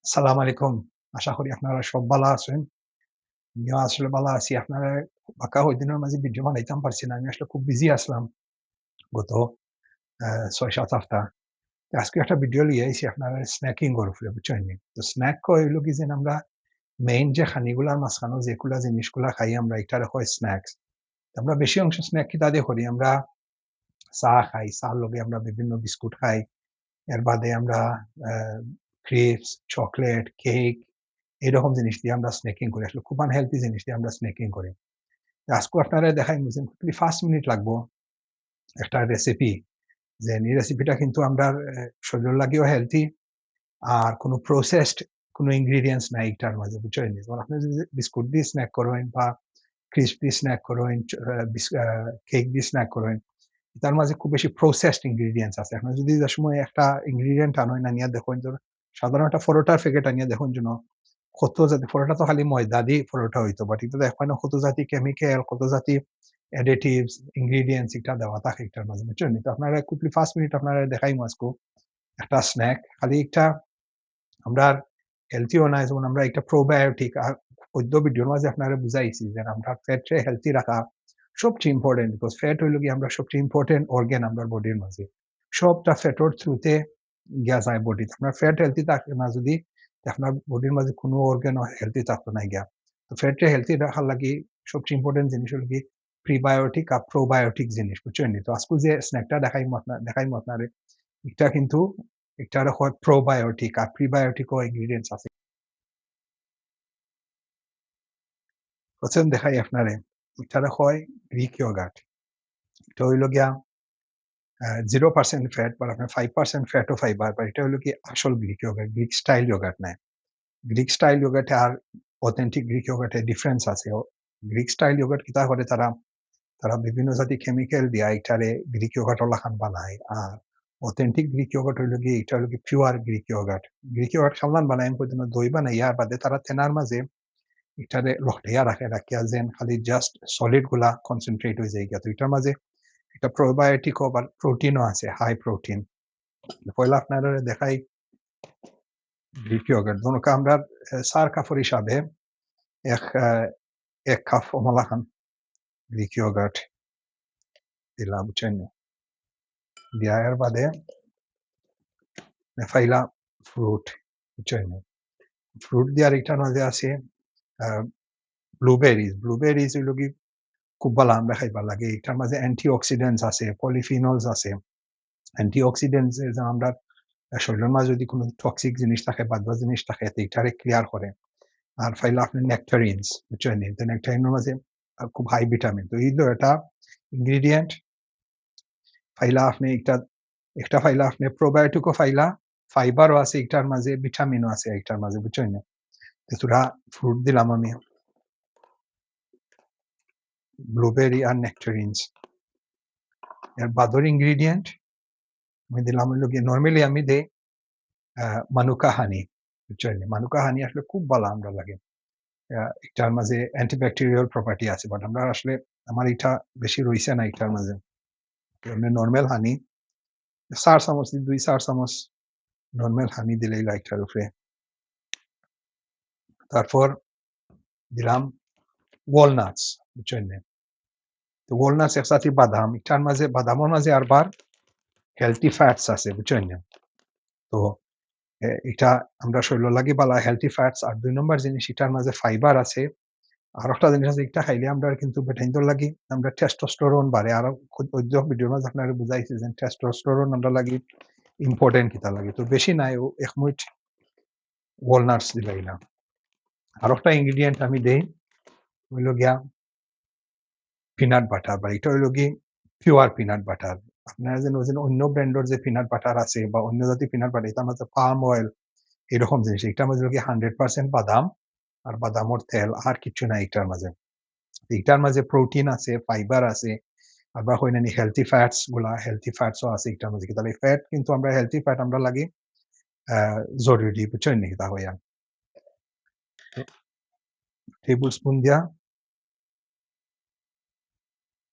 আসসালামু আলাইকুম। আশা করি আপনারা সব ভালো আছেন। আমিও আসলে ভালো আছি। আপনারা ফাঁকা কয়দিনের মাঝে ভিডিও বানাইতাম পারছি না। আমি আসলে খুব বিজি আসলাম গত ৬-৭ সপ্তাহ। আজকে একটা ভিডিও লিয়ে আইছি আপনারা স্ন্যাকিং এর উপরে বুঝছেন নি? তো স্ন্যাক হইলো কি যে আমরা মেইন যে খানিগুলার মাঝখানো যেগুলা জিনিসগুলা খাই আমরা এটারে কয় স্ন্যাকস। আমরা বেশি অংশ স্ন্যাক কিতা দিয়ে করি আমরা চা খাই, চার লগে আমরা বিভিন্ন বিস্কুট খাই। এর বাদে আমরা আ ক্রিপস, চকোলেট, কেক এরকম জিনিস দিয়ে আমরা স্ন্যাকিং করি। আসলে খুব আনহেলথি জিনিস দিয়ে আমরা স্ন্যাকিং করি। আজকে আপনারা দেখাইমু যে ৫ মিনিট লাগবো একটা রেসিপি। যে এই রেসিপিটা কিন্তু আমরার শরীরের লাগেও হেলথি আর কোনো প্রসেসড কোনো ইনগ্রিডিয়েন্টস নাই এটার মাঝে বুঝছেন? যেমন আপনি যদি বিস্কুট দিয়ে স্ন্যাক করেন বা ক্রিসপ দিয়ে স্ন্যাক করেন, চ আ বিস আ কেক দিয়ে স্ন্যাক করেন, তার মাঝে খুব বেশি প্রসেসড ইনগ্রিডিয়েন্টস আছে। আপনি যদি যে সময় একটা ইনগ্রিডিয়েন্ট আনেন আনিয়া দেখেন যে সাধারণ একটা পরোটার প্যাকেট আনিয়া দেখুন যেন কত জাতি পরোটা তো খালি ময়দা দিয়ে পরোটা হইতো। বাট এটাতে এখানে কত জাতি কেমিক্যাল, কত জাতি অ্যাডিটিভস, ইনগ্রিডিয়েন্টস এটা দেওয়া থাকে এটার মাঝে বুঝছেন? তো আপনারা কুইকলি ৫ মিনিট আপনারা দেখাইমু আজকু একটা স্ন্যাক। খালি একটা আমরার হেলথিও নাই যেমন আমরা একটা প্রোবায়োটিক আর অদ্য ভিডিওর মাঝে আপনারা বুঝাইছি যে আমরা ফ্যাটরে হেলথি রাখা সবচেয়ে ইম্পোর্টেন্ট বিকজ ফ্যাট হইল গিয়ে আমরা সবচেয়ে ইম্পোর্টেন্ট অর্গান আমরার বডির মাঝে। সবটা ফ্যাটের থ্রুতে গিয়া যায় বডিতে। আপনার ফ্যাট হেলথি থাকে না যদি আপনার বডির মাঝে কোনো অর্গানও হেলথি থাকতো না গিয়া। তো ফ্যাটরে হেলথি রাখার লাগি সবচেয়ে ইম্পোর্টেন্ট জিনিস হলো কি প্রিবায়োটিক আর প্রোবায়োটিক জিনিস বুঝছেন নি? তো আজকে যে স্ন্যাকটা দেখাইমু আপনারে এটা কিন্তু এটার হয় প্রোবায়োটিক আর প্রিবায়োটিক ও ইনগ্রিডিয়েন্টস আছে। ১ম দেখাই আপনারে এটারে হয় গ্রিক ইয়োগার্ট। এটা হইল গিয়া 0% ফ্যাট বা আপনার 5% ফ্যাটও ফাইবার বা এটা হলো কি আসল Greek yogurt, Greek style yogurt নাই। গ্রিক স্টাইল ইয়োগার্টে আর অথেন্টিক গ্রিক ইয়োগার্টে ডিফারেন্স আছে। গ্রিক স্টাইল ইয়োগার্ট কিতা করে তারা বিভিন্ন জাতি কেমিক্যাল দিয়া এটারে গ্রিক ইয়োগার্ট ওলাখান বানায়। আর অথেন্টিক গ্রিক ইয়োগার্ট হইল গিয়ে এটা হলো কি pure Greek yogurt. Greek yogurt কেমন বানায় আমি কইদিন দই বানাইয়া বাদে তারা তেনার মাঝে এটারে লহটাইয়া রাখে রাখিয়া যেন খালি জাস্ট সলিড গুলা কনসেনট্রেট হয়ে যায় গিয়া। তো এটার মাঝে একটা প্রোবায়োটিক ও আবার প্রোটিনও আছে, হাই প্রোটিন। পয়লা আপনারা দেখাই গ্রিক ইয়োগার্ট। দোনোকে আমরা চার কাপড় হিসাবে এক ১ কাপ কমলা খান গ্রিক ইয়োগার্ট দিলাম বুঝছেন? দিয়া এর বাদে ফাইলা ফ্রুট বুঝছেন? ফ্রুট দিয়ার এটার মাঝে আছে আ ব্লুবেরিজ। ব্লুবেরিজ হইল গি খুব বালা আমরা খাইবার লাগে। এটার মাঝে অ্যান্টিঅক্সিডেন্টস আছে, পলিফিনলস আছে। অ্যান্টিঅক্সিডেন্টস এ যে আমরা শরীরের মাঝে যদি কোনো টক্সিক জিনিস থাকে, বাদবা জিনিস থাকে তো এটারে ক্লিয়ার করে। আর ফাইলা আপনি নেক্টারিনস বুঝছেন? তো নেক্টারিনের মাঝে খুব হাই ভিটামিন। তো এই ২ টা ইনগ্রিডিয়েন্ট ফাইলা আপনি একটা ফাইলা আপনি প্রোবায়োটিকও ফাইলা, ফাইবারও আছে এটার মাঝে, ভিটামিনও আছে এটার মাঝে বুঝছেন? কিছুটা ফ্রুট দিলাম আমি, ব্লুবেরি আর নেক্টারিনস। এর বাদর ইনগ্রিডিয়েন্ট আমি দিলাম হইল গিয়ে নরমালি আমি দেই আ মানুকা হানি বুঝছেন? মানুকা হানি আসলে খুব বালা আমরা লাগে। এটার মাঝে অ্যান্টিব্যাকটেরিয়াল প্রপার্টি আছে। বাট আমরা আসলে আমার এটা বেশি রইছে না এটার মাঝে। এমনি নরমাল হানি ৪ চামচ ২-৪ চামচ নরমাল হানি দিলেই লাইটার উপরে। তারপর দিলাম ওয়ালনাটস বুঝছেন? তো ওয়ালনাটস এক জাতীয় বাদাম। এটার মাঝে বাদামের মাঝে আবার হেলথি ফ্যাটস আছে বুঝছেন? তো এটা আমরা শরীরের লাগি বালা হেলথি ফ্যাটস আর ২ নম্বর জিনিস এটার মাঝে ফাইবার আছে। আরেকটা জিনিস আছে এটা খাইলে আমরা কিন্তু বেটাইন্দর লাগি আমরা টেস্টোস্টেরন বাড়ে। আরো ওইয ভিডিওর মাঝে আপনারে বুঝাইছি যে টেস্টোস্টেরন আমরা লাগি ইম্পোর্টেন্ট কিতা লাগে। তো বেশি নাই ও ১ মুঠ ওয়ালনাটস দিলাইলাম। আরেকটা ইনগ্রিডিয়েন্ট আমি দেই হইল গিয়া পিনাট বাটার বা এটা হইল গিয়ে পিওর পিনাট বাটার। আপনারা যেন অন্য ব্র্যান্ডের যে পিনাট বাটার আছে বা অন্য জাতীয় পিনাট বাটার এটার মাঝে পাম অয়েল এরকম জিনিস। এটার মাঝে হলো গিয়ে 100% বাদাম আর বাদামর তেল আর কিচ্ছু নাই এটার মাঝে। এটার মাঝে প্রোটিন আছে, ফাইবার আছে, আবার হইনানি হেলথি ফ্যাটস ও আছে এটার মাঝে। তাহলে ফ্যাট কিন্তু আমরা হেলথি ফ্যাট আমরা লাগি আ জরুরি বুঝছেন নি তা হইয়া। টেবল স্পুন দিয়া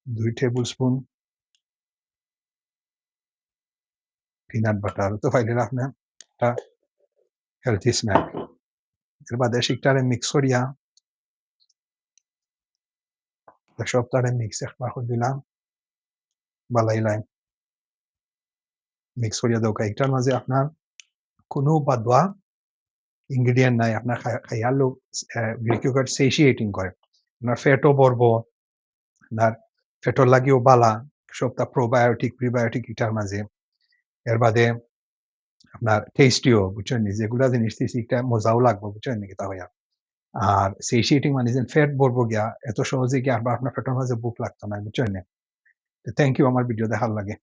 ২ টেবল স্পুন পিনাট বাটার তো ফাইলেন আপনার একটা হেলথি স্ন্যাক এর বাদে শিকটারে মিক্স করিয়া সবটারে মিক্স একবার করে দিলাম বালাইলাই মিক্স করিয়া দৌকা একটার মাঝে আপনার কোনো বাদোয়া ইনগ্রিডিয়েন্ট নাই আপনার খাইয়ার লোক গ্রিক ইয়োগার্ট সেশিয়েটিং করে আপনার ফ্যাটও বড়বো আপনার ফ্যাটর লাগিও বালা সবটা প্রোবায়োটিক প্রিবায়োটিক এটার মাঝে এর বাদে আপনার টেস্টিও বুঝছেন নি যেগুলা জিনিস দিছি একটা মজাও লাগবো বুঝছেন নাকি তা ভাইয়া আর সেশিয়েটিং মানে যে ফ্যাট বড়বো গিয়া এত সহজে গিয়া আবার আপনার ফ্যাটের মাঝে বুক লাগতো না বুঝছেন থ্যাংক ইউ আমার ভিডিও দেখার লাগে